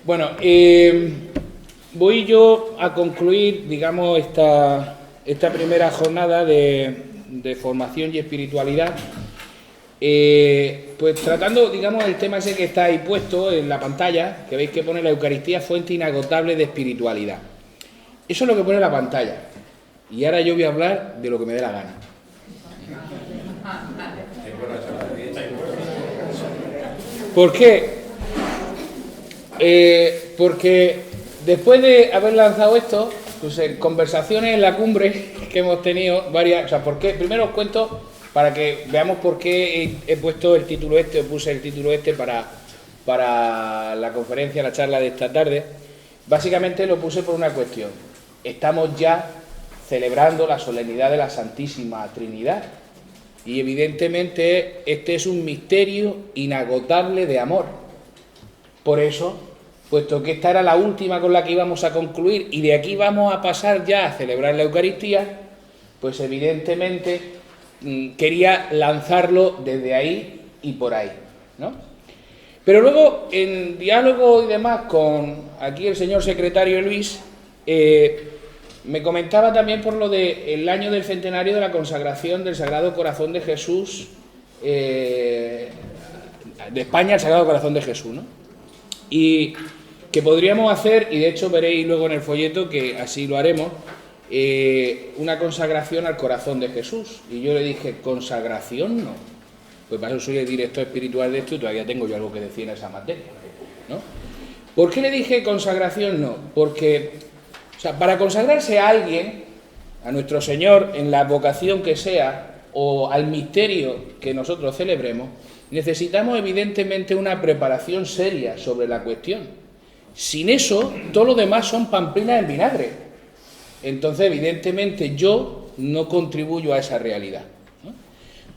Bueno, voy yo a concluir, digamos, esta primera jornada de formación y espiritualidad, pues tratando, digamos, el tema ese que está ahí puesto en la pantalla, que veis que pone la Eucaristía, fuente inagotable de espiritualidad. Eso es lo que pone la pantalla. Y ahora yo voy a hablar de lo que me dé la gana. ¿Por qué? Porque después de haber lanzado esto, pues en conversaciones en la cumbre que hemos tenido varias, o sea, ¿por qué? Primero os cuento para que veamos por qué he puesto el título este, o puse el título este para la conferencia, la charla de esta tarde. Básicamente lo puse por una cuestión. Estamos ya celebrando la solemnidad de la Santísima Trinidad y evidentemente este es un misterio inagotable de amor. Por eso, puesto que esta era la última con la que íbamos a concluir y de aquí vamos a pasar ya a celebrar la Eucaristía, pues evidentemente quería lanzarlo desde ahí y por ahí, ¿no? Pero luego, en diálogo y demás con aquí el señor secretario Luis, me comentaba también por lo del año del centenario de la consagración del Sagrado Corazón de Jesús, de España, el Sagrado Corazón de Jesús, ¿no? Y que podríamos hacer, y de hecho veréis luego en el folleto que así lo haremos, una consagración al corazón de Jesús. Y yo le dije, ¿consagración? No. Pues para eso soy el director espiritual de esto y todavía tengo yo algo que decir en esa materia, ¿no? ¿Por qué le dije consagración? No. Porque, o sea, para consagrarse a alguien, a nuestro Señor, en la vocación que sea, o al misterio que nosotros celebremos, necesitamos evidentemente una preparación seria sobre la cuestión. Sin eso, todo lo demás son pamplinas en vinagre. Entonces, evidentemente, yo no contribuyo a esa realidad, ¿no?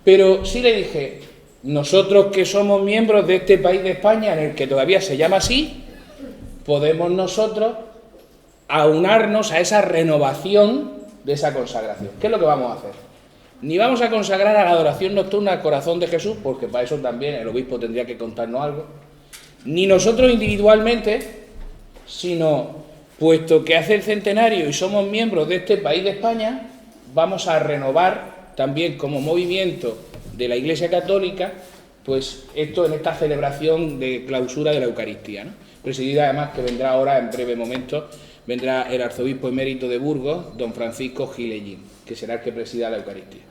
Pero sí le dije, nosotros que somos miembros de este país de España, en el que todavía se llama así, podemos nosotros aunarnos a esa renovación de esa consagración. ¿Qué es lo que vamos a hacer? Ni vamos a consagrar a la adoración nocturna al corazón de Jesús, porque para eso también el obispo tendría que contarnos algo, ni nosotros individualmente, sino, puesto que hace el centenario y somos miembros de este país de España, vamos a renovar también como movimiento de la Iglesia Católica, pues esto en esta celebración de clausura de la Eucaristía, ¿no? Presidida además, que vendrá ahora en breve momento, vendrá el arzobispo emérito de Burgos, don Francisco Gilellín, que será el que presida la Eucaristía.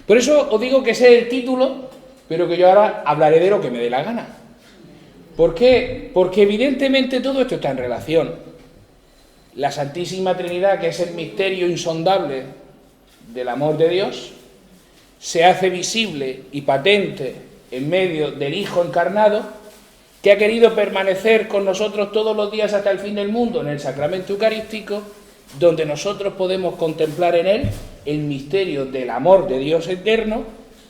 Por eso os digo que ese es el título, pero que yo ahora hablaré de lo que me dé la gana. ¿Por qué? Porque evidentemente todo esto está en relación. La Santísima Trinidad, que es el misterio insondable del amor de Dios, se hace visible y patente en medio del Hijo encarnado, que ha querido permanecer con nosotros todos los días hasta el fin del mundo en el sacramento eucarístico, donde nosotros podemos contemplar en él el misterio del amor de Dios eterno,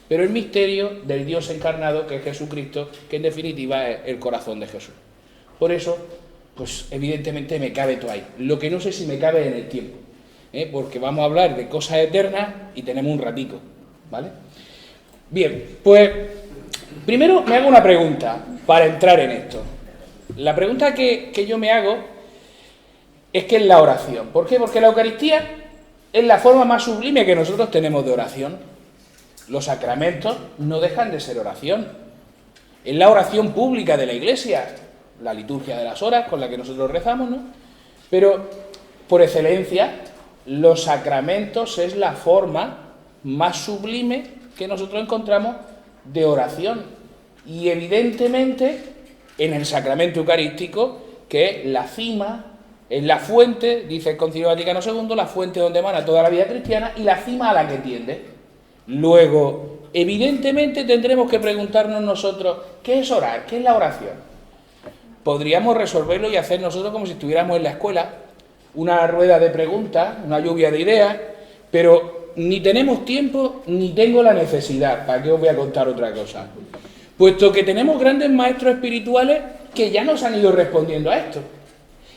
pero el misterio del Dios encarnado, que es Jesucristo, que en definitiva es el corazón de Jesús. Por eso, pues evidentemente me cabe todo ahí. Lo que no sé si me cabe en el tiempo, porque vamos a hablar de cosas eternas y tenemos un ratico, ¿vale? Bien, pues primero me hago una pregunta para entrar en esto. La pregunta que yo me hago es qué es la oración. ¿Por qué? Porque la Eucaristía es la forma más sublime que nosotros tenemos de oración. Los sacramentos no dejan de ser oración. Es la oración pública de la Iglesia, la liturgia de las horas con la que nosotros rezamos, ¿no? Pero, por excelencia, los sacramentos es la forma más sublime que nosotros encontramos de oración. Y evidentemente, en el sacramento eucarístico, que es la cima, es la fuente, dice el Concilio Vaticano II, la fuente donde emana toda la vida cristiana y la cima a la que tiende. Luego, evidentemente tendremos que preguntarnos nosotros, ¿qué es orar? ¿Qué es la oración? Podríamos resolverlo y hacer nosotros como si estuviéramos en la escuela, una rueda de preguntas, una lluvia de ideas, pero ni tenemos tiempo ni tengo la necesidad. ¿Para qué os voy a contar otra cosa? Puesto que tenemos grandes maestros espirituales que ya nos han ido respondiendo a esto.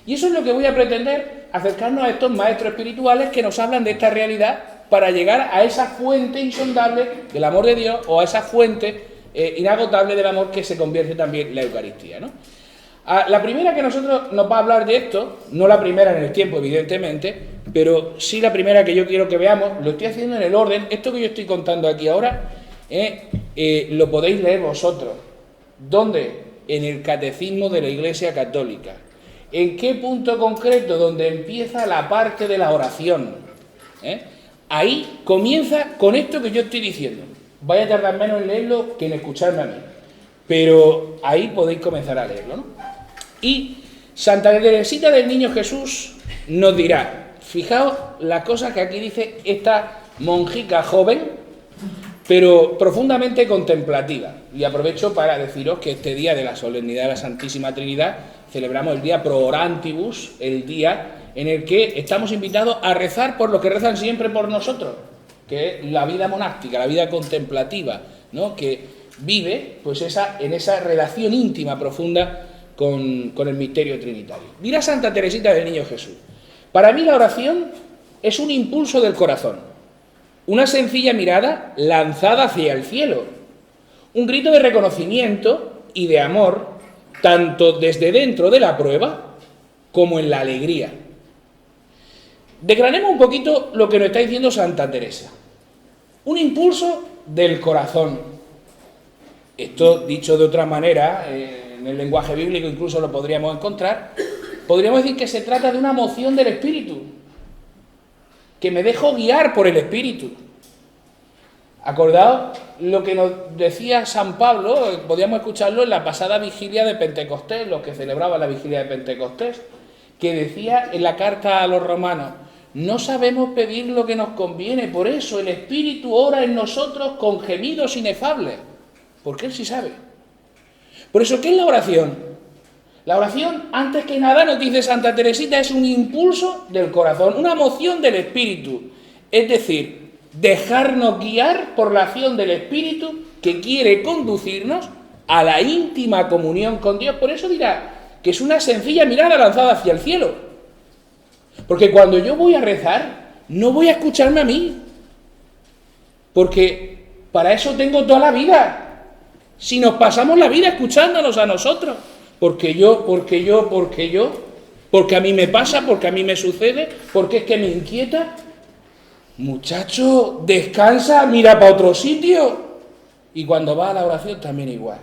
Y eso es lo que voy a pretender, acercarnos a estos maestros espirituales que nos hablan de esta realidad para llegar a esa fuente insondable del amor de Dios o a esa fuente inagotable del amor que se convierte también en la Eucaristía, ¿no? La primera que nosotros nos va a hablar de esto, no la primera en el tiempo, evidentemente, pero sí la primera que yo quiero que veamos, lo estoy haciendo en el orden, esto que yo estoy contando aquí ahora, lo podéis leer vosotros. ¿Dónde? En el Catecismo de la Iglesia Católica. ¿En qué punto concreto? Donde empieza la parte de la oración. Ahí comienza con esto que yo estoy diciendo. Vaya a tardar menos en leerlo que en escucharme a mí. Pero ahí podéis comenzar a leerlo, ¿no? Y Santa Teresita del Niño Jesús nos dirá, fijaos las cosas que aquí dice esta monjica joven, pero profundamente contemplativa. Y aprovecho para deciros que este día de la solemnidad de la Santísima Trinidad celebramos el día Pro Orantibus, el día en el que estamos invitados a rezar por lo que rezan siempre por nosotros, que es la vida monástica, la vida contemplativa, ¿no? Que vive pues en esa relación íntima, profunda con el misterio trinitario. Dirá Santa Teresita del Niño Jesús, para mí la oración es un impulso del corazón, una sencilla mirada lanzada hacia el cielo, un grito de reconocimiento y de amor, tanto desde dentro de la prueba como en la alegría. Declaremos un poquito lo que nos está diciendo Santa Teresa. Un impulso del corazón. Esto, dicho de otra manera, en el lenguaje bíblico incluso lo podríamos encontrar, podríamos decir que se trata de una moción del Espíritu, que me dejo guiar por el Espíritu. Acordaos lo que nos decía San Pablo, podíamos escucharlo en la pasada vigilia de Pentecostés, los que celebraban la vigilia de Pentecostés, que decía en la carta a los romanos, no sabemos pedir lo que nos conviene, por eso el Espíritu ora en nosotros con gemidos inefables, porque Él sí sabe. Por eso, ¿qué es la oración? La oración, antes que nada, nos dice Santa Teresita, es un impulso del corazón, una moción del Espíritu, es decir, dejarnos guiar por la acción del Espíritu que quiere conducirnos a la íntima comunión con Dios. Por eso dirá que es una sencilla mirada lanzada hacia el cielo. Porque cuando yo voy a rezar, no voy a escucharme a mí. Porque para eso tengo toda la vida. Si nos pasamos la vida escuchándonos a nosotros. Porque a mí me pasa, porque a mí me sucede, porque es que me inquieta. Muchacho, descansa, mira para otro sitio. Y cuando va a la oración también igual.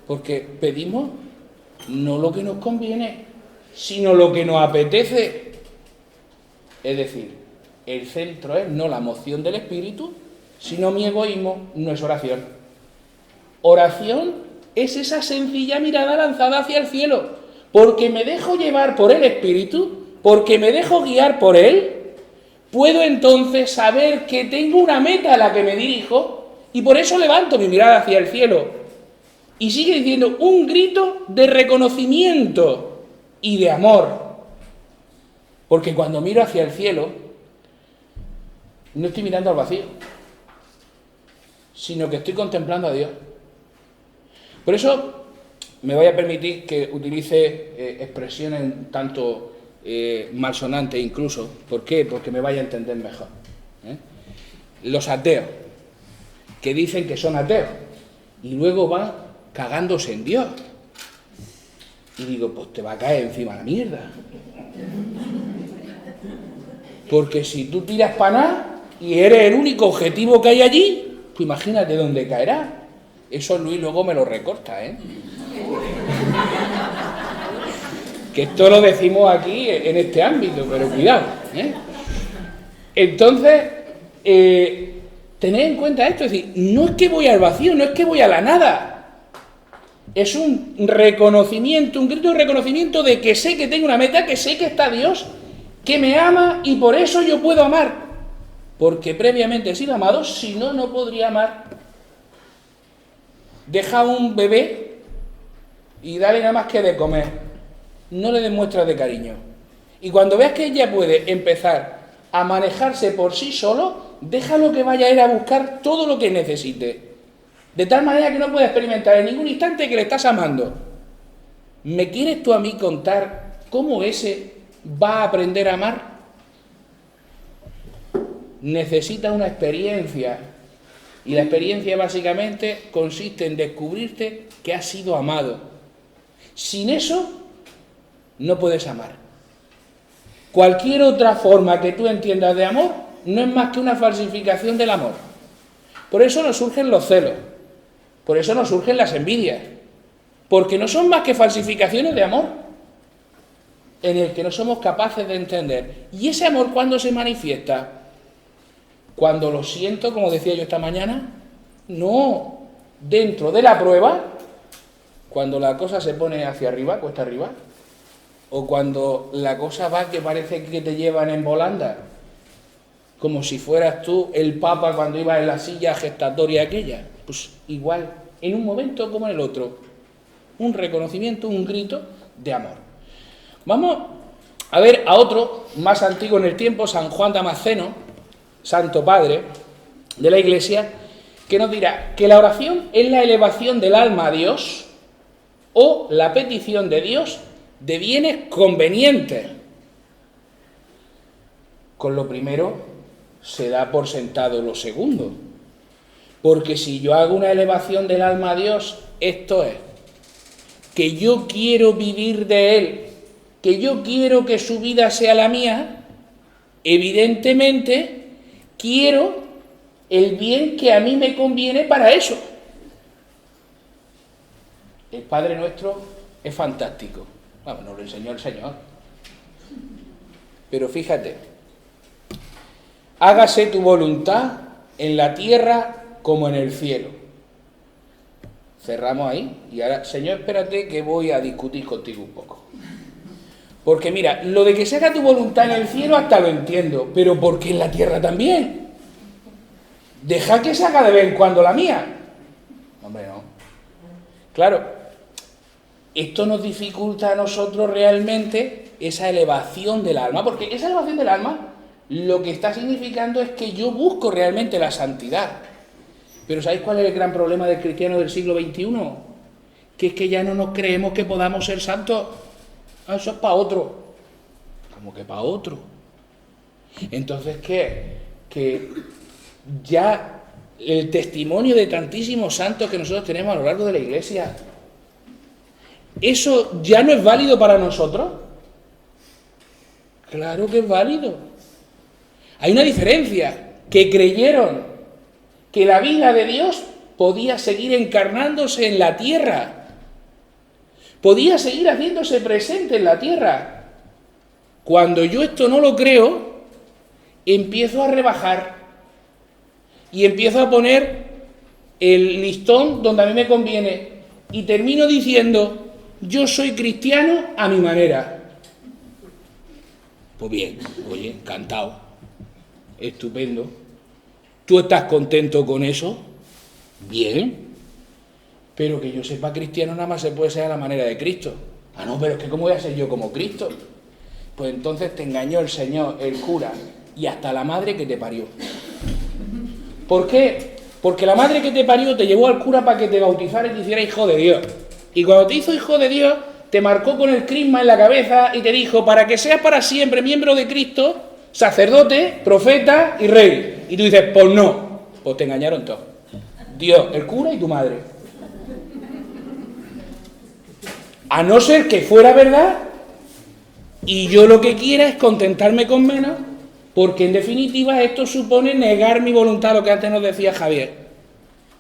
Porque pedimos no lo que nos conviene, sino lo que nos apetece. Es decir, el centro es no la moción del Espíritu, sino mi egoísmo, no es oración. Oración es esa sencilla mirada lanzada hacia el cielo, porque me dejo llevar por el Espíritu, porque me dejo guiar por Él, puedo entonces saber que tengo una meta a la que me dirijo y por eso levanto mi mirada hacia el cielo. Y sigue diciendo, un grito de reconocimiento y de amor. Porque cuando miro hacia el cielo, no estoy mirando al vacío, sino que estoy contemplando a Dios. Por eso me voy a permitir que utilice expresiones un tanto malsonantes incluso. ¿Por qué? Porque me vaya a entender mejor. Los ateos, que dicen que son ateos, y luego van cagándose en Dios. Y digo, pues te va a caer encima la mierda. Porque si tú tiras para nada y eres el único objetivo que hay allí, pues imagínate dónde caerá. Eso Luis luego me lo recorta, Que esto lo decimos aquí en este ámbito, pero cuidado, Entonces, tened en cuenta esto, es decir, no es que voy al vacío, no es que voy a la nada. Es un reconocimiento, un grito de reconocimiento de que sé que tengo una meta, que sé que está Dios, que me ama y por eso yo puedo amar. Porque previamente he sido amado, si no, no podría amar. Deja a un bebé y dale nada más que de comer. No le des muestras de cariño. Y cuando veas que ella puede empezar a manejarse por sí solo, déjalo que vaya a ir a buscar todo lo que necesite. De tal manera que no pueda experimentar en ningún instante que le estás amando. ¿Me quieres tú a mí contar cómo ese va a aprender a amar? Necesita una experiencia. Y la experiencia básicamente consiste en descubrirte que has sido amado. Sin eso, no puedes amar. Cualquier otra forma que tú entiendas de amor no es más que una falsificación del amor. Por eso nos surgen los celos, por eso nos surgen las envidias, porque no son más que falsificaciones de amor, en el que no somos capaces de entender. ¿Y ese amor cuándo se manifiesta? Cuando lo siento, como decía yo esta mañana, no dentro de la prueba, cuando la cosa se pone hacia arriba, cuesta arriba, o cuando la cosa va que parece que te llevan en volanda, como si fueras tú el Papa cuando ibas en la silla gestatoria aquella. Pues igual, en un momento como en el otro, un reconocimiento, un grito de amor. Vamos a ver a otro, más antiguo en el tiempo, San Juan Damasceno, Santo Padre de la Iglesia, que nos dirá que la oración es la elevación del alma a Dios o la petición de Dios de bienes convenientes. Con lo primero se da por sentado lo segundo, porque si yo hago una elevación del alma a Dios, esto es, que yo quiero vivir de Él, que yo quiero que su vida sea la mía, evidentemente quiero el bien que a mí me conviene para eso. El Padre Nuestro es fantástico. Bueno, nos lo enseñó el Señor. Pero fíjate, hágase tu voluntad en la tierra como en el cielo. Cerramos ahí y ahora, Señor, espérate que voy a discutir contigo un poco. Porque mira, lo de que se haga tu voluntad en el cielo hasta lo entiendo, pero ¿por qué en la tierra también? Deja que se haga de vez en cuando la mía. Hombre, no. Claro, esto nos dificulta a nosotros realmente esa elevación del alma, porque esa elevación del alma lo que está significando es que yo busco realmente la santidad. Pero ¿sabéis cuál es el gran problema del cristiano del siglo XXI? Que es que ya no nos creemos que podamos ser santos. Eso es para otro. ¿Cómo que para otro? Entonces, ¿qué? Que ya el testimonio de tantísimos santos que nosotros tenemos a lo largo de la Iglesia, ¿eso ya no es válido para nosotros? Claro que es válido. Hay una diferencia, que creyeron que la vida de Dios podía seguir encarnándose en la tierra, podía seguir haciéndose presente en la tierra. Cuando yo esto no lo creo, empiezo a rebajar y empiezo a poner el listón donde a mí me conviene y termino diciendo, yo soy cristiano a mi manera. Pues bien, oye, encantado, estupendo. ¿Tú estás contento con eso? Bien. Pero que yo sepa, cristiano nada más se puede ser a la manera de Cristo. Ah, no, pero es que ¿cómo voy a ser yo como Cristo? Pues entonces te engañó el Señor, el cura, y hasta la madre que te parió. ¿Por qué? Porque la madre que te parió te llevó al cura para que te bautizara y te hiciera hijo de Dios. Y cuando te hizo hijo de Dios, te marcó con el crisma en la cabeza y te dijo, para que seas para siempre miembro de Cristo, sacerdote, profeta y rey. Y tú dices, pues no. Pues te engañaron todos. Dios, el cura y tu madre. A no ser que fuera verdad, y yo lo que quiera es contentarme con menos, porque en definitiva esto supone negar mi voluntad, lo que antes nos decía Javier.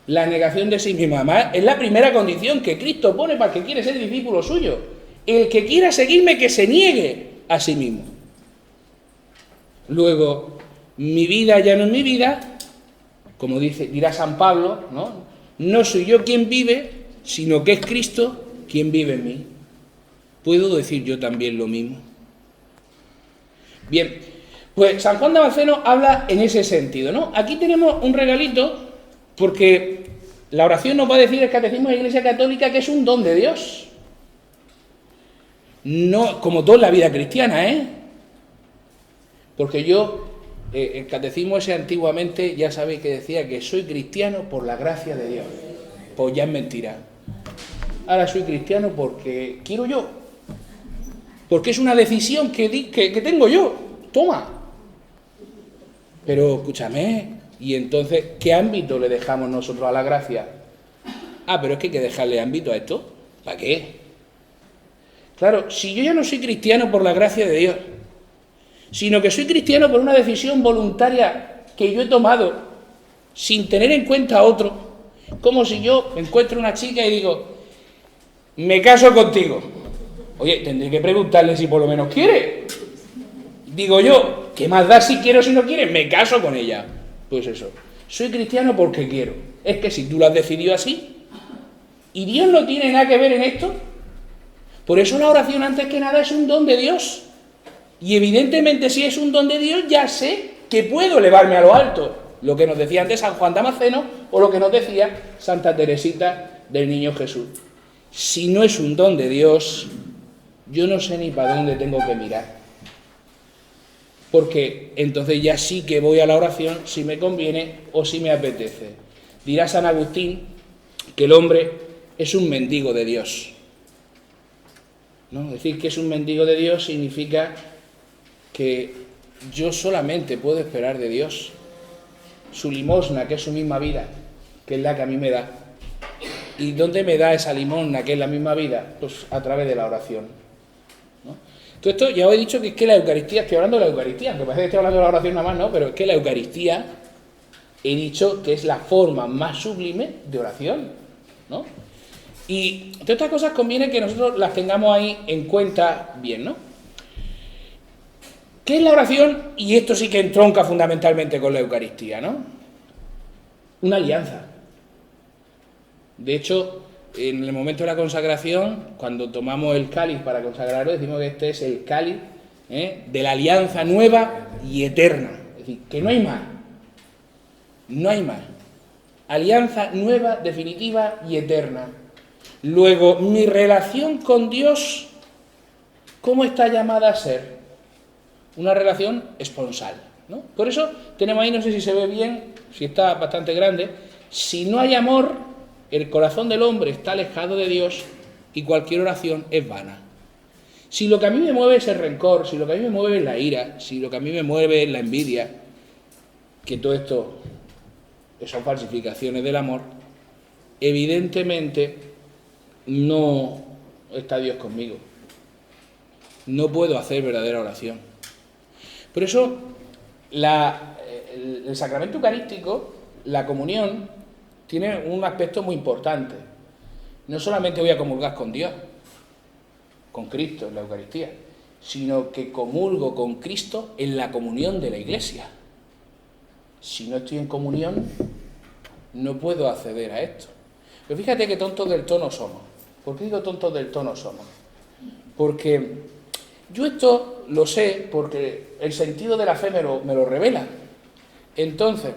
La negación de sí mismo. Además, es la primera condición que Cristo pone para el que quiere ser discípulo suyo. El que quiera seguirme, que se niegue a sí mismo. Luego, mi vida ya no es mi vida, como dirá San Pablo, ¿no? No soy yo quien vive, sino que es Cristo quien vive en mí. ¿Puedo decir yo también lo mismo? Bien, pues San Juan Damasceno habla en ese sentido, ¿no? Aquí tenemos un regalito, porque la oración nos va a decir el Catecismo de la Iglesia Católica que es un don de Dios. No, como todo en la vida cristiana, ¿eh? Porque yo, el Catecismo ese antiguamente, ya sabéis que decía que soy cristiano por la gracia de Dios. Pues ya es mentira. Ahora soy cristiano porque quiero yo. Porque es una decisión que tengo yo. Toma. Pero escúchame, y entonces, ¿qué ámbito le dejamos nosotros a la gracia? Ah, pero es que hay que dejarle ámbito a esto. ¿Para qué? Claro, si yo ya no soy cristiano por la gracia de Dios, sino que soy cristiano por una decisión voluntaria que yo he tomado sin tener en cuenta a otro, como si yo encuentro una chica y digo, me caso contigo. Oye, tendré que preguntarle si por lo menos quiere. Digo yo, ¿qué más da si quiero o si no quiere? Me caso con ella. Pues eso, soy cristiano porque quiero. Es que si tú lo has decidido así, y Dios no tiene nada que ver en esto, por eso la oración antes que nada es un don de Dios. Y evidentemente si es un don de Dios, ya sé que puedo elevarme a lo alto. Lo que nos decía antes San Juan Damasceno o lo que nos decía Santa Teresita del Niño Jesús. Si no es un don de Dios, yo no sé ni para dónde tengo que mirar. Porque entonces ya sí que voy a la oración si me conviene o si me apetece. Dirá San Agustín que el hombre es un mendigo de Dios. ¿No? Decir que es un mendigo de Dios significa que yo solamente puedo esperar de Dios su limosna, que es su misma vida, que es la que a mí me da. ¿Y dónde me da esa limosna, que es la misma vida? Pues a través de la oración, ¿no? Todo esto ya os he dicho que es que la Eucaristía, estoy hablando de la Eucaristía, aunque parece que estoy hablando de la oración nada más, ¿no? Pero es que la Eucaristía he dicho que es la forma más sublime de oración, ¿no? Y todas estas cosas conviene que nosotros las tengamos ahí en cuenta bien, ¿no? ¿Qué es la oración? Y esto sí que entronca fundamentalmente con la Eucaristía, ¿no? Una alianza. De hecho, en el momento de la consagración, cuando tomamos el cáliz para consagrarlo, decimos que este es el cáliz de la alianza nueva y eterna. Es decir, que no hay más. No hay más. Alianza nueva, definitiva y eterna. Luego, mi relación con Dios, ¿cómo está llamada a ser? Una relación esponsal, ¿no? Por eso tenemos ahí, no sé si se ve bien, si está bastante grande, si no hay amor, el corazón del hombre está alejado de Dios y cualquier oración es vana. Si lo que a mí me mueve es el rencor, si lo que a mí me mueve es la ira, si lo que a mí me mueve es la envidia, que todo esto son falsificaciones del amor, evidentemente no está Dios conmigo. No puedo hacer verdadera oración. Por eso, el sacramento eucarístico, la comunión, tiene un aspecto muy importante. No solamente voy a comulgar con Dios, con Cristo en la Eucaristía, sino que comulgo con Cristo en la comunión de la Iglesia. Si no estoy en comunión, no puedo acceder a esto. Pero fíjate qué tontos del tono somos. ¿Por qué digo tontos del tono somos? Porque yo esto lo sé porque el sentido de la fe me lo revela. Entonces,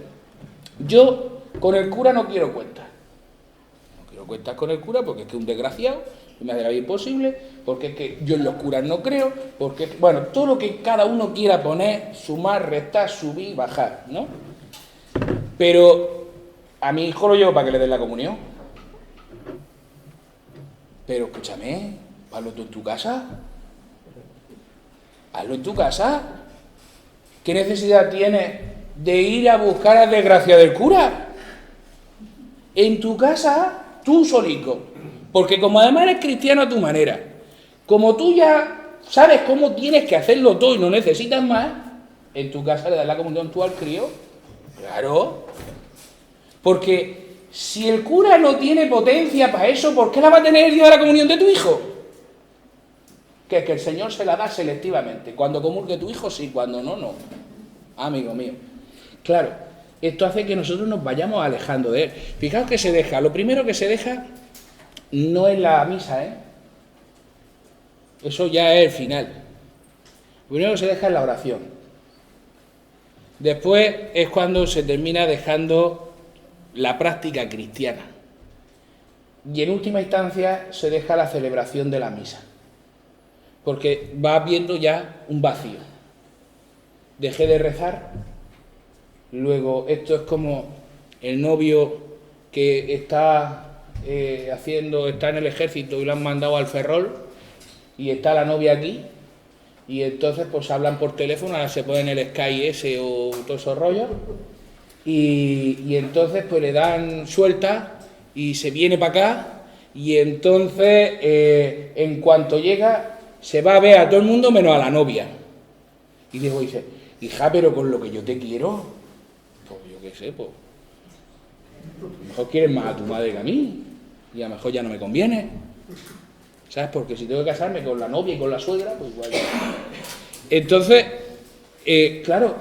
yo con el cura no quiero cuentas. No quiero cuentas con el cura porque es que es un desgraciado, me hace la vida imposible, porque es que yo en los curas no creo, porque, bueno, todo lo que cada uno quiera poner, sumar, restar, subir, bajar, ¿no? Pero a mi hijo lo llevo para que le den la comunión. Pero escúchame, hazlo tú en tu casa. Hazlo en tu casa. ¿Qué necesidad tienes de ir a buscar a desgracia del cura? En tu casa, tú solico. Porque como además eres cristiano a tu manera, como tú ya sabes cómo tienes que hacerlo todo y no necesitas más, en tu casa le das la comunión tú al crío. Claro. Porque si el cura no tiene potencia para eso, ¿por qué la va a tener el día de la comunión de tu hijo? Que es que el Señor se la da selectivamente. Cuando comulgue tu hijo, sí, cuando no, no. Amigo mío. Claro, esto hace que nosotros nos vayamos alejando de él. Fijaos que se deja, lo primero que se deja no es la misa, ¿eh? Eso ya es el final. Lo primero que se deja es la oración. Después es cuando se termina dejando la práctica cristiana. Y en última instancia se deja la celebración de la misa. Porque va habiendo ya un vacío. Dejé de rezar. Luego, esto es como el novio que está está en el ejército y lo han mandado al Ferrol y está la novia aquí y entonces pues hablan por teléfono, ahora se ponen el Sky ese o todos esos rollos y entonces pues le dan suelta y se viene para acá Y entonces, en cuanto llega, se va a ver a todo el mundo menos a la novia. Y dice, hija, pero con lo que yo te quiero, pues yo qué sé, pues, a lo mejor quieres más a tu madre que a mí, y a lo mejor ya no me conviene. ¿Sabes? Porque si tengo que casarme con la novia y con la suegra, pues igual. Entonces, claro,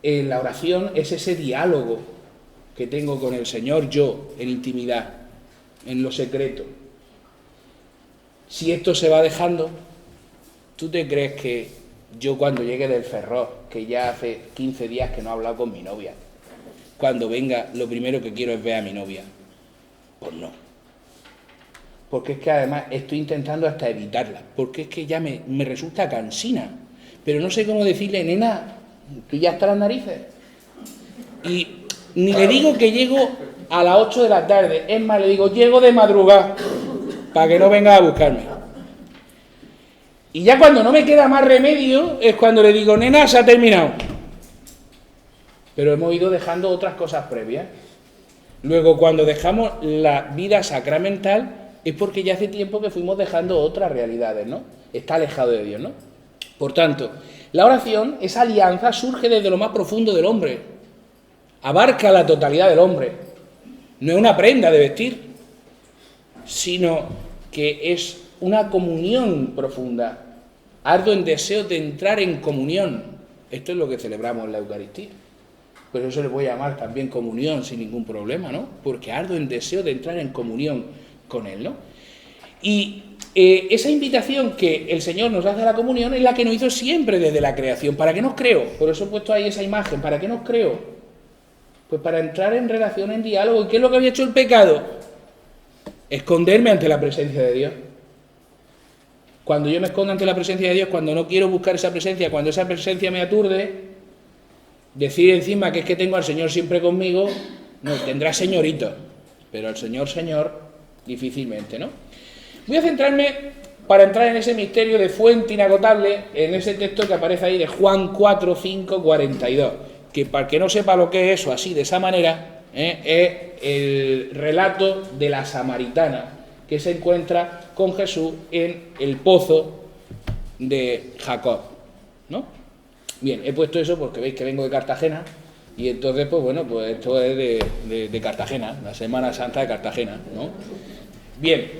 la oración es ese diálogo que tengo con el Señor, yo, en intimidad, en lo secreto. Si esto se va dejando, ¿tú te crees que yo cuando llegue del Ferrol, que ya hace 15 días que no he hablado con mi novia, cuando venga lo primero que quiero es ver a mi novia? Pues no. Porque es que además estoy intentando hasta evitarla, porque es que ya me resulta cansina, pero no sé cómo decirle, nena, tú ya estás las narices. Y ni le digo que llego a las 8 de la tarde, es más, le digo, llego de madrugada, para que no venga a buscarme. Y ya cuando no me queda más remedio, es cuando le digo, nena, se ha terminado. Pero hemos ido dejando otras cosas previas. Luego, cuando dejamos la vida sacramental, es porque ya hace tiempo que fuimos dejando otras realidades, ¿no? Está alejado de Dios, ¿no? Por tanto, la oración, esa alianza, surge desde lo más profundo del hombre. Abarca la totalidad del hombre. No es una prenda de vestir, sino que es una comunión profunda. Ardo en deseo de entrar en comunión. Esto es lo que celebramos en la Eucaristía. Pues eso le voy a llamar también comunión sin ningún problema, ¿no? Porque ardo en deseo de entrar en comunión con Él, ¿no? Y esa invitación que el Señor nos hace a la comunión es la que nos hizo siempre desde la creación. ¿Para qué nos creó? Por eso he puesto ahí esa imagen. ¿Para qué nos creó? Pues para entrar en relación, en diálogo. ¿Y qué es lo que había hecho el pecado? Esconderme ante la presencia de Dios. Cuando yo me escondo ante la presencia de Dios, cuando no quiero buscar esa presencia, cuando esa presencia me aturde, decir encima que es que tengo al Señor siempre conmigo, no, tendrá señorito, pero al Señor, difícilmente, ¿no? Voy a centrarme, para entrar en ese misterio de fuente inagotable, en ese texto que aparece ahí de Juan 4, 5, 42, que para el que no sepa lo que es eso, así, de esa manera, es el relato de la samaritana, que se encuentra con Jesús en el pozo de Jacob, ¿no? Bien, he puesto eso porque veis que vengo de Cartagena, y entonces, pues bueno, pues esto es de Cartagena, la Semana Santa de Cartagena, ¿no? Bien,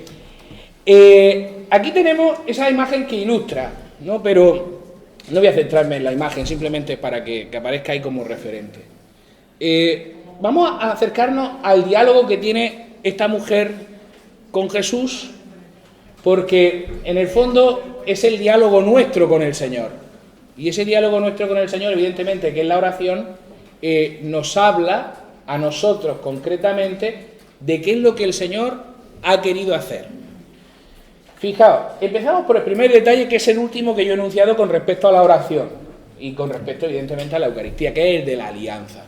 aquí tenemos esa imagen que ilustra, ¿no? Pero no voy a centrarme en la imagen, simplemente para que aparezca ahí como referente. Vamos a acercarnos al diálogo que tiene esta mujer con Jesús, porque en el fondo es el diálogo nuestro con el Señor. Y ese diálogo nuestro con el Señor, evidentemente, que es la oración, nos habla a nosotros concretamente de qué es lo que el Señor ha querido hacer. Fijaos, empezamos por el primer detalle, que es el último que yo he enunciado con respecto a la oración y con respecto, evidentemente, a la Eucaristía, que es el de la alianza.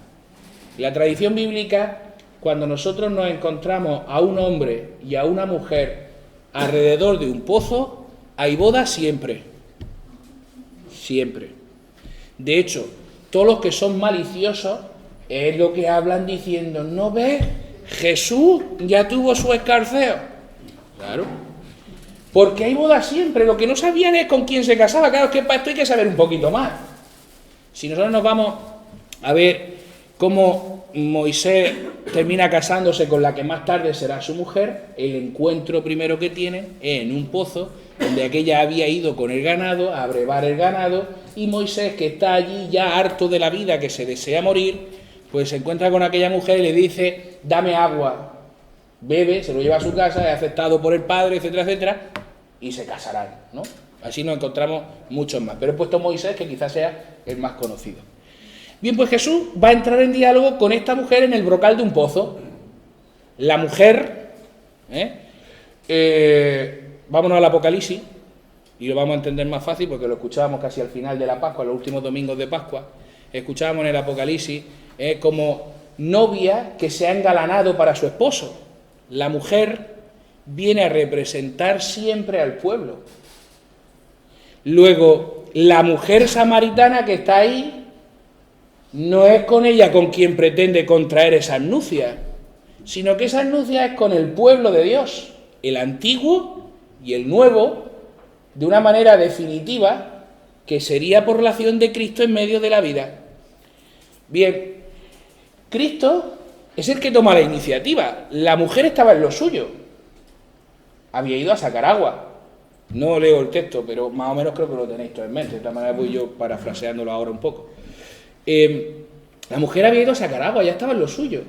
La tradición bíblica, cuando nosotros nos encontramos a un hombre y a una mujer alrededor de un pozo, hay boda siempre. Siempre. De hecho, todos los que son maliciosos es lo que hablan diciendo, ¿no ves? Jesús ya tuvo su escarceo. Claro. Porque hay boda siempre. Lo que no sabían es con quién se casaba. Claro, es que para esto hay que saber un poquito más. Si nosotros nos vamos a ver cómo Moisés termina casándose con la que más tarde será su mujer, el encuentro primero que tiene es en un pozo donde aquella había ido con el ganado a brevar el ganado, y Moisés, que está allí ya harto de la vida, que se desea morir, pues se encuentra con aquella mujer y le dice, dame agua, bebe, se lo lleva a su casa, es aceptado por el padre, etcétera, etcétera, y se casarán, ¿no? Así nos encontramos muchos más, pero he puesto Moisés, que quizás sea el más conocido. Bien, pues Jesús va a entrar en diálogo con esta mujer en el brocal de un pozo. La mujer, vámonos al Apocalipsis, y lo vamos a entender más fácil porque lo escuchábamos casi al final de la Pascua, los últimos domingos de Pascua. Escuchábamos en el Apocalipsis como novia que se ha engalanado para su esposo. La mujer viene a representar siempre al pueblo. Luego, la mujer samaritana que está ahí, no es con ella con quien pretende contraer esas nupcias, sino que esas nupcias es con el pueblo de Dios. el antiguo y el nuevo de una manera definitiva, que sería por la acción de Cristo en medio de la vida. Bien, Cristo es el que toma la iniciativa. La mujer estaba en lo suyo. Había ido a sacar agua. No leo el texto, pero más o menos creo que lo tenéis todo en mente. De esta manera voy yo parafraseándolo ahora un poco. La mujer había ido a sacar agua, ya estaba en lo suyo.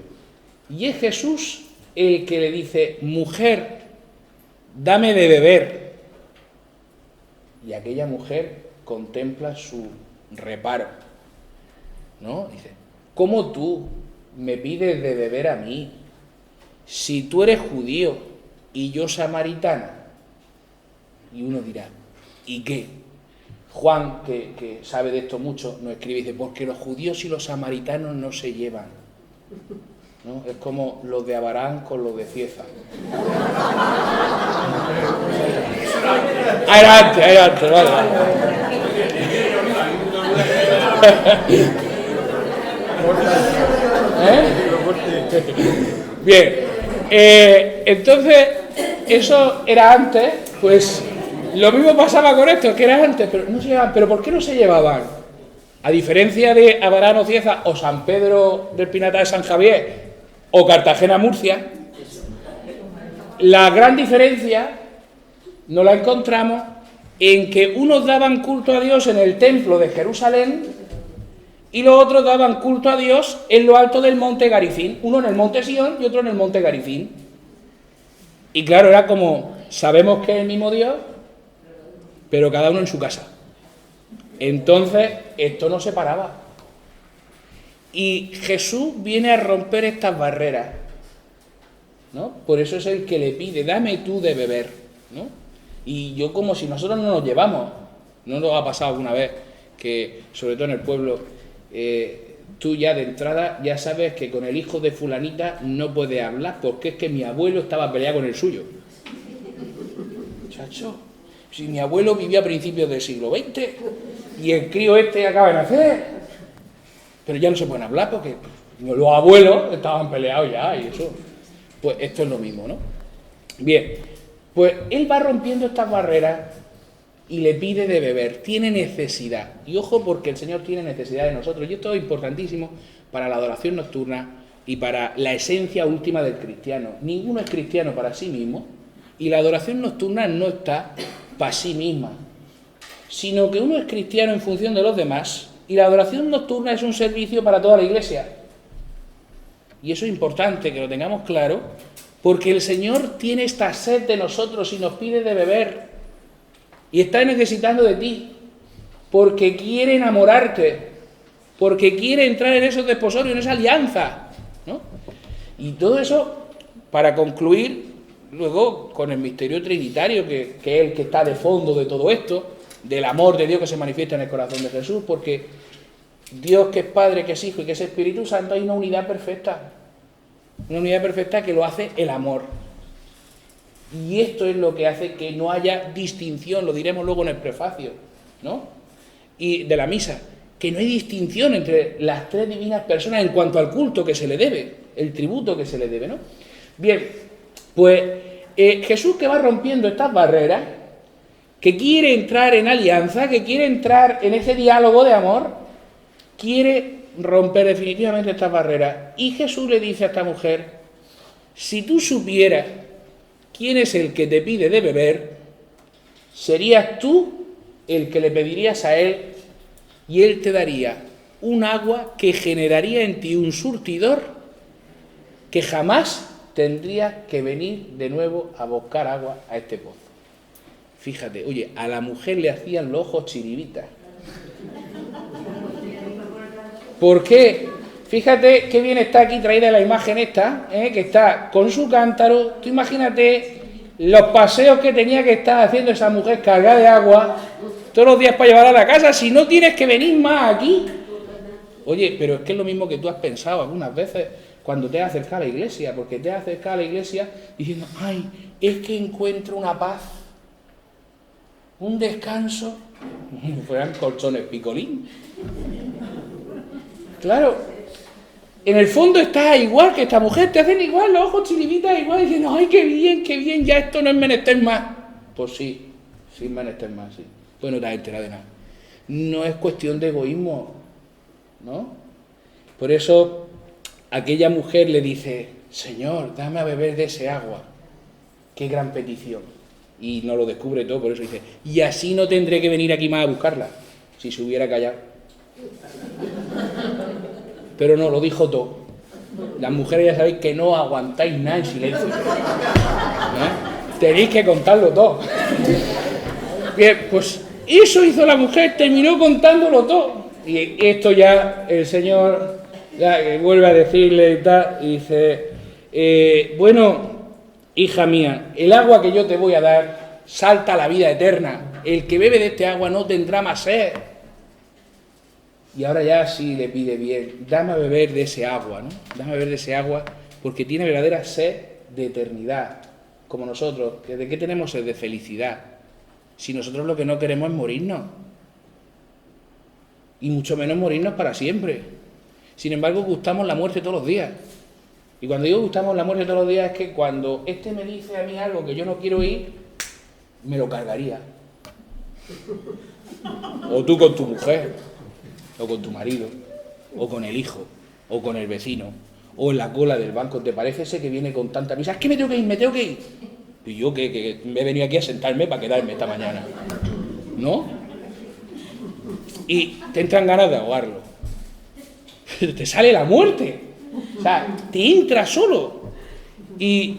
Y es Jesús el que le dice: mujer, dame de beber. Y aquella mujer contempla su reparo, ¿no? Dice: ¿cómo tú me pides de beber a mí, si tú eres judío y yo samaritana? Y uno dirá: ¿y qué? Juan, que sabe de esto mucho, nos escribe y dice: porque los judíos y los samaritanos no se llevan, ¿no? Es como los de Abarán con los de Cieza. Era antes, vale. Bien, entonces, eso era antes, pues lo mismo pasaba con esto, que era antes, pero no se llevaban. ¿Pero por qué no se llevaban? A diferencia de Abarán o Cieza, o San Pedro del Pinatar de San Javier, o Cartagena Murcia, la gran diferencia nos la encontramos en que unos daban culto a Dios en el templo de Jerusalén y los otros daban culto a Dios en lo alto del monte Garicín, uno en el monte Sión y otro en el monte Garicín. Y claro, era como, sabemos que es el mismo Dios, pero cada uno en su casa. Entonces, esto no se paraba. Y Jesús viene a romper estas barreras, ¿no? Por eso es el que le pide: dame tú de beber, ¿no? Y yo, como si nosotros no nos llevamos, ¿no nos ha pasado alguna vez que, sobre todo en el pueblo, tú ya de entrada ya sabes que con el hijo de fulanita no puedes hablar porque es que mi abuelo estaba peleado con el suyo? Chacho, si mi abuelo vivía a principios del siglo XX y el crío este acaba de nacer, pero ya no se pueden hablar porque los abuelos estaban peleados ya y eso. Pues esto es lo mismo, ¿no? Bien, pues él va rompiendo estas barreras y le pide de beber, tiene necesidad. Y ojo, porque el Señor tiene necesidad de nosotros. Y esto es importantísimo para la adoración nocturna y para la esencia última del cristiano. Ninguno es cristiano para sí mismo y la adoración nocturna no está para sí misma, sino que uno es cristiano en función de los demás y la adoración nocturna es un servicio para toda la Iglesia. Y eso es importante que lo tengamos claro, porque el Señor tiene esta sed de nosotros y nos pide de beber. Y está necesitando de ti, porque quiere enamorarte, porque quiere entrar en esos desposorios, en esa alianza, ¿no? Y todo eso, para concluir, luego con el misterio trinitario, que es el que está de fondo de todo esto, del amor de Dios que se manifiesta en el corazón de Jesús, porque Dios, que es Padre, que es Hijo y que es Espíritu Santo, hay una unidad perfecta que lo hace el amor. Y esto es lo que hace que no haya distinción, lo diremos luego en el prefacio, ¿no? Y de la misa, que no hay distinción entre las tres divinas personas en cuanto al culto que se le debe, el tributo que se le debe, ¿no? Bien, pues Jesús, que va rompiendo estas barreras, que quiere entrar en alianza, que quiere entrar en ese diálogo de amor, quiere romper definitivamente estas barreras. Y Jesús le dice a esta mujer: si tú supieras quién es el que te pide de beber, serías tú el que le pedirías a él y él te daría un agua que generaría en ti un surtidor que jamás tendrías que venir de nuevo a buscar agua a este pozo. Fíjate, oye, a la mujer le hacían los ojos chiribitas. ¿Por qué? Fíjate qué bien está aquí traída la imagen esta, que está con su cántaro. Tú imagínate los paseos que tenía que estar haciendo esa mujer cargada de agua todos los días para llevarla a la casa, si no tienes que venir más aquí. Oye, pero es que es lo mismo que tú has pensado algunas veces cuando te has acercado a la iglesia, porque te has acercado a la iglesia diciendo: ay, es que encuentro una paz, un descanso. Fueran colchones picolín. Claro, en el fondo estás igual que esta mujer, te hacen igual, los ojos chiribitas igual, diciendo, ay, qué bien, ya esto no es menester más. Pues sí, es menester más, sí. Pues no te has enterado de nada. No es cuestión de egoísmo, ¿no? Por eso aquella mujer le dice, Señor, dame a beber de ese agua. Qué gran petición. Y no lo descubre todo, por eso dice, y así no tendré que venir aquí más a buscarla, si se hubiera callado. Pero no, lo dijo todo. Las mujeres ya sabéis que no aguantáis nada en silencio. Tenéis que contarlo todo. Bien, pues eso hizo la mujer, terminó contándolo todo. Y esto ya el Señor ya vuelve a decirle y tal, y dice, bueno, hija mía, el agua que yo te voy a dar salta a la vida eterna. El que bebe de este agua no tendrá más sed. Y ahora ya sí le pide bien, dame a beber de ese agua, ¿no? Dame a beber de ese agua, porque tiene verdadera sed de eternidad, como nosotros. ¿De qué tenemos sed? De felicidad. Si nosotros lo que no queremos es morirnos. Y mucho menos morirnos para siempre. Sin embargo, gustamos la muerte todos los días. Y cuando digo gustamos la muerte todos los días es que cuando este me dice a mí algo que yo no quiero oír, me lo cargaría. O tú con tu mujer, o con tu marido, o con el hijo, o con el vecino, o en la cola del banco. ¿Te parece ese que viene con tanta prisa? Es que me tengo que ir. Y yo que me he venido aquí a sentarme para quedarme esta mañana. ¿No? Y te entran ganas de ahogarlo. Te sale la muerte. O sea, te entra solo. Y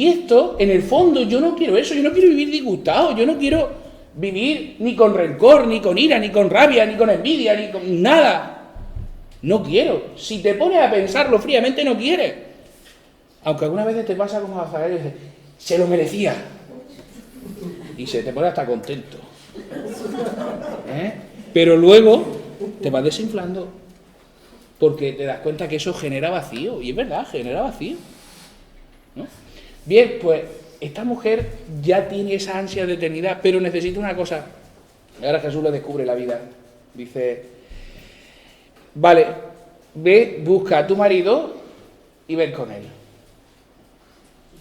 esto, en el fondo, yo no quiero eso. Yo no quiero vivir disgustado. Yo no quiero vivir ni con rencor, ni con ira, ni con rabia, ni con envidia, ni con nada. No quiero. Si te pones a pensarlo fríamente, no quieres. Aunque algunas veces te pasa como a Zacarías y dices, se lo merecía. Y se te pone hasta contento. Pero luego te vas desinflando. Porque te das cuenta que eso genera vacío. Y es verdad, genera vacío, ¿no? Bien, pues esta mujer ya tiene esa ansia de eternidad, pero necesita una cosa. Ahora Jesús le descubre la vida. Dice, vale, ve, busca a tu marido y ven con él.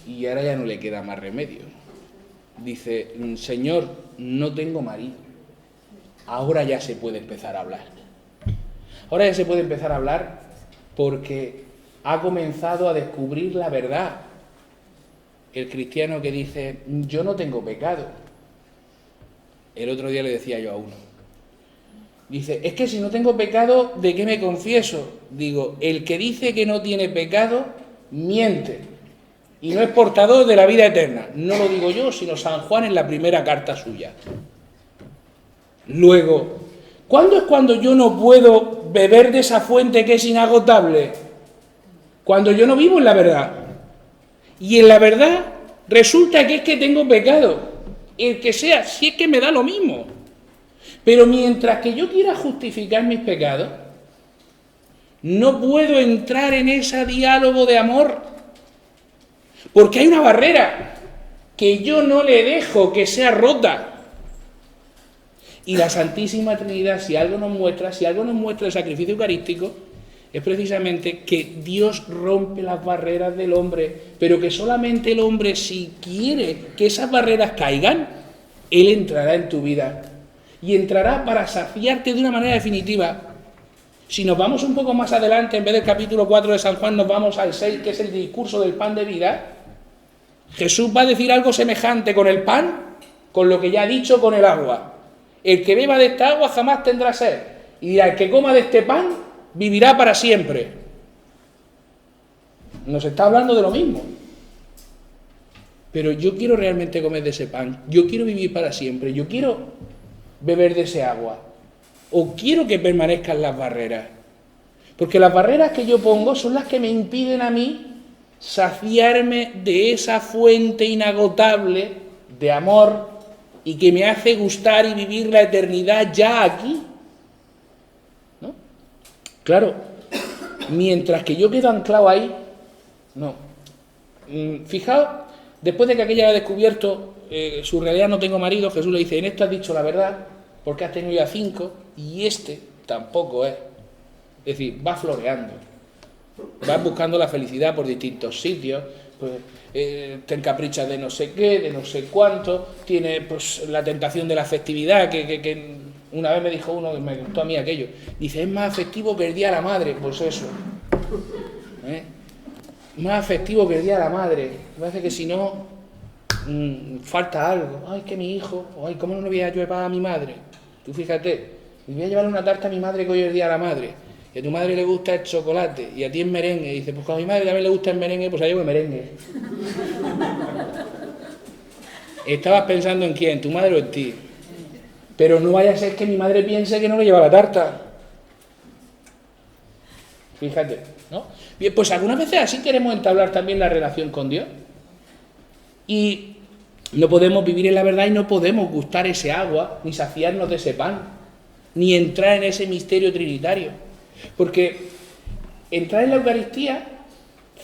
Y ahora ya no le queda más remedio. Dice, Señor, no tengo marido. Ahora ya se puede empezar a hablar. Ahora ya se puede empezar a hablar porque ha comenzado a descubrir la verdad. El cristiano que dice, yo no tengo pecado. El otro día le decía yo a uno. Dice, es que si no tengo pecado, ¿de qué me confieso? Digo, el que dice que no tiene pecado, miente. Y no es portador de la vida eterna. No lo digo yo, sino San Juan en la primera carta suya. Luego, ¿cuándo es cuando yo no puedo beber de esa fuente que es inagotable? Cuando yo no vivo en la verdad. Y en la verdad resulta que es que tengo pecado. El que sea, si es que me da lo mismo. Pero mientras que yo quiera justificar mis pecados, no puedo entrar en ese diálogo de amor. Porque hay una barrera que yo no le dejo que sea rota. Y la Santísima Trinidad, si algo nos muestra el sacrificio eucarístico, es precisamente que Dios rompe las barreras del hombre, pero que solamente el hombre, si quiere que esas barreras caigan, Él entrará en tu vida. Y entrará para saciarte de una manera definitiva. Si nos vamos un poco más adelante, en vez del capítulo 4 de San Juan, nos vamos al 6, que es el discurso del pan de vida. Jesús va a decir algo semejante con el pan, con lo que ya ha dicho con el agua. El que beba de esta agua jamás tendrá sed. Y dirá, el que coma de este pan vivirá para siempre. Nos está hablando de lo mismo. Pero yo quiero realmente comer de ese pan. Yo quiero vivir para siempre. Yo quiero beber de ese agua. O quiero que permanezcan las barreras. Porque las barreras que yo pongo son las que me impiden a mí saciarme de esa fuente inagotable de amor y que me hace gustar y vivir la eternidad ya aquí. ¿No? Claro, mientras que yo quedo anclado ahí, no. Fijaos, después de que aquella haya descubierto su realidad, no tengo marido, Jesús le dice, en esto has dicho la verdad, porque has tenido ya 5, y este tampoco es. Es decir, va floreando. Vas buscando la felicidad por distintos sitios, pues, te encaprichas de no sé qué, de no sé cuánto, tienes pues, la tentación de la afectividad, que una vez me dijo uno, que me gustó a mí aquello, dice, es más afectivo que el Día de la Madre, pues eso, más afectivo que el Día de la Madre, me parece que si no, falta algo, ay, que mi hijo, ay, ¿cómo no le voy a llevar a mi madre? Tú fíjate, le voy a llevar una tarta a mi madre que hoy es el Día de la Madre, y a tu madre le gusta el chocolate, y a ti el merengue, y dice, pues a mi madre también le gusta el merengue, pues la llevo el merengue. Estabas pensando en quién, tu madre o en ti. Pero no vaya a ser que mi madre piense que no le lleva la tarta. Fíjate, ¿no? Bien, pues algunas veces así queremos entablar también la relación con Dios. Y no podemos vivir en la verdad y no podemos gustar ese agua, ni saciarnos de ese pan, ni entrar en ese misterio trinitario. Porque entrar en la Eucaristía,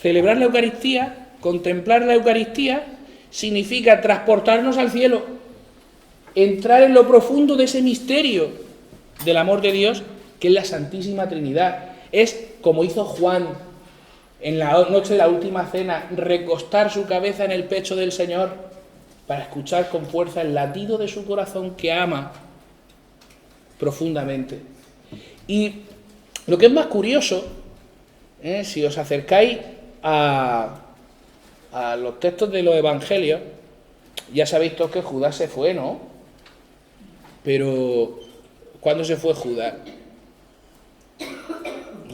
celebrar la Eucaristía, contemplar la Eucaristía, significa transportarnos al cielo, entrar en lo profundo de ese misterio del amor de Dios, que es la Santísima Trinidad. Es como hizo Juan en la noche de la última cena, recostar su cabeza en el pecho del Señor para escuchar con fuerza el latido de su corazón que ama profundamente. Y lo que es más curioso, si os acercáis a los textos de los evangelios, ya sabéis todos que Judas se fue, ¿no? Pero, ¿cuándo se fue Judas?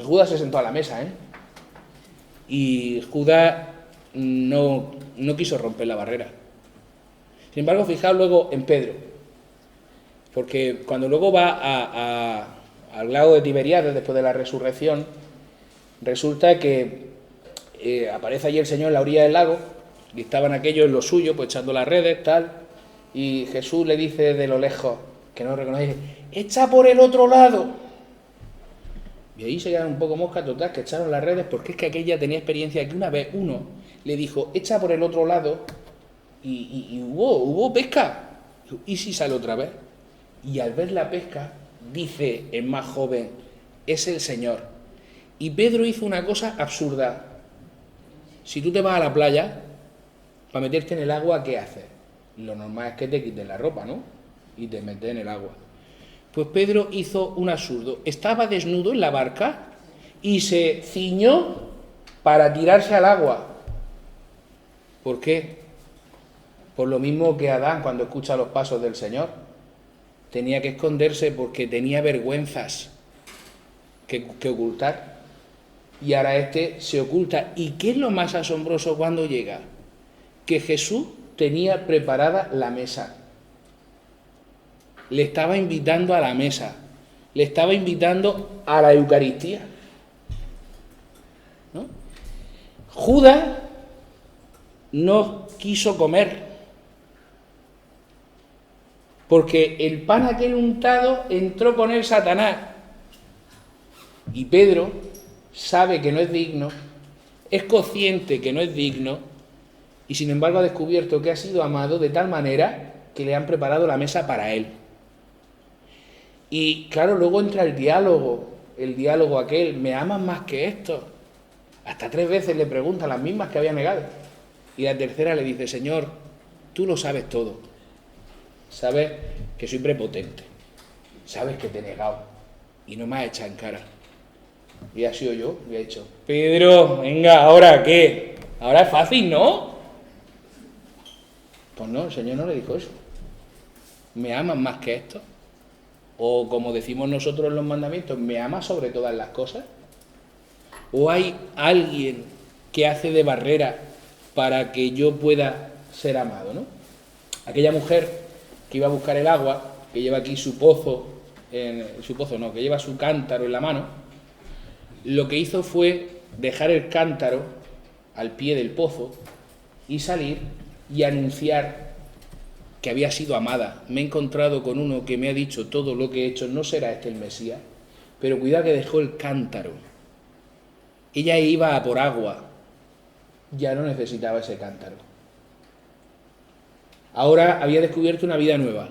Judas se sentó a la mesa, y Judas no quiso romper la barrera. Sin embargo, fijaos luego en Pedro, porque cuando luego va al lago de Tiberíades después de la resurrección, resulta que aparece allí el Señor en la orilla del lago, y estaban aquellos en lo suyo, pues echando las redes, tal, y Jesús le dice de lo lejos, que no reconoce, echa por el otro lado. Y ahí se quedan un poco moscas, total, que echaron las redes, porque es que aquella tenía experiencia que una vez uno le dijo, echa por el otro lado, y hubo pesca. ¿Y si sale otra vez? Y al ver la pesca, dice el más joven, es el Señor. Y Pedro hizo una cosa absurda. Si tú te vas a la playa, para meterte en el agua, ¿qué haces? Lo normal es que te quites la ropa, ¿no? Y te metes en el agua. Pues Pedro hizo un absurdo. Estaba desnudo en la barca y se ciñó para tirarse al agua. ¿Por qué? Por lo mismo que Adán cuando escucha los pasos del Señor. Tenía que esconderse porque tenía vergüenzas que ocultar. Y ahora este se oculta. ¿Y qué es lo más asombroso cuando llega? Que Jesús tenía preparada la mesa. Le estaba invitando a la mesa, le estaba invitando a la Eucaristía, ¿no? Judas no quiso comer, porque el pan aquel untado entró con él Satanás, y Pedro sabe que no es digno, es consciente que no es digno, y sin embargo ha descubierto que ha sido amado de tal manera que le han preparado la mesa para él. Y claro, luego entra el diálogo aquel, ¿me amas más que esto? Hasta 3 veces le pregunta, las mismas que había negado. Y la tercera le dice, Señor, tú lo sabes todo. Sabes que soy prepotente. Sabes que te he negado. Y no me has echado en cara. Y ha sido yo, y ha dicho, Pedro, venga, ¿ahora qué? Ahora es fácil, ¿no? Pues no, el Señor no le dijo eso. ¿Me amas más que esto? O como decimos nosotros en los mandamientos, ¿me amas sobre todas las cosas? ¿O hay alguien que hace de barrera para que yo pueda ser amado, ¿no? Aquella mujer que iba a buscar el agua, que lleva aquí su pozo, que lleva su cántaro en la mano, lo que hizo fue dejar el cántaro al pie del pozo y salir y anunciar que había sido amada. Me he encontrado con uno que me ha dicho todo lo que he hecho, no será este el Mesías, pero cuidado que dejó el cántaro. Ella iba a por agua, ya no necesitaba ese cántaro. Ahora había descubierto una vida nueva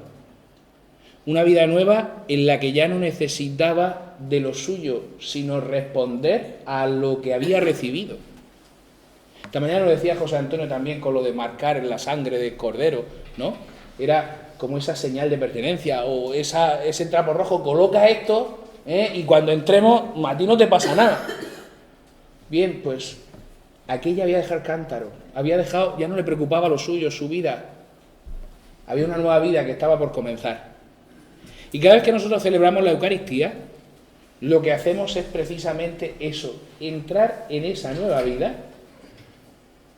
en la que ya no necesitaba de lo suyo, sino responder a lo que había recibido. Esta mañana lo decía José Antonio también con lo de marcar en la sangre del cordero, ¿no? Era como esa señal de pertenencia o ese trapo rojo, coloca esto, y cuando entremos, a ti no te pasa nada. Bien, pues aquella había dejado el cántaro, había dejado, ya no le preocupaba lo suyo, su vida. Había una nueva vida que estaba por comenzar. Y cada vez que nosotros celebramos la Eucaristía, lo que hacemos es precisamente eso, entrar en esa nueva vida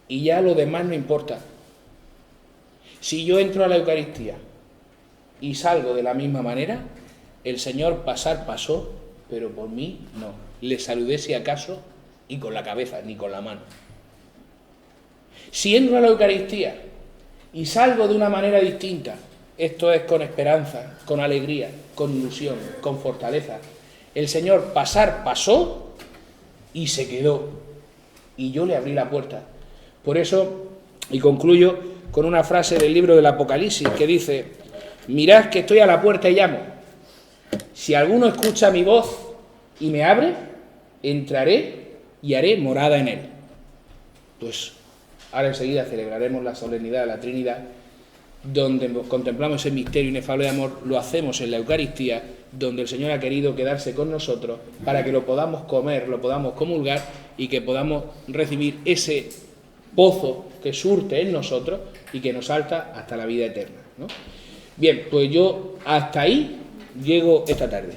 y ya lo demás no importa. Si yo entro a la Eucaristía y salgo de la misma manera, el Señor pasó, pero por mí no. Le saludé si acaso y con la cabeza, ni con la mano. Si entro a la Eucaristía y salgo de una manera distinta, esto es con esperanza, con alegría, con ilusión, con fortaleza, el Señor pasó y se quedó. Y yo le abrí la puerta. Por eso, y concluyo con una frase del libro del Apocalipsis que dice: mirad que estoy a la puerta y llamo. Si alguno escucha mi voz y me abre, entraré y haré morada en él. Pues ahora enseguida celebraremos la solemnidad de la Trinidad, donde contemplamos el misterio inefable de amor. Lo hacemos en la Eucaristía, donde el Señor ha querido quedarse con nosotros para que lo podamos comer, lo podamos comulgar y que podamos recibir ese pozo que surte en nosotros y que nos salta hasta la vida eterna, ¿no? Bien, pues yo hasta ahí llego esta tarde.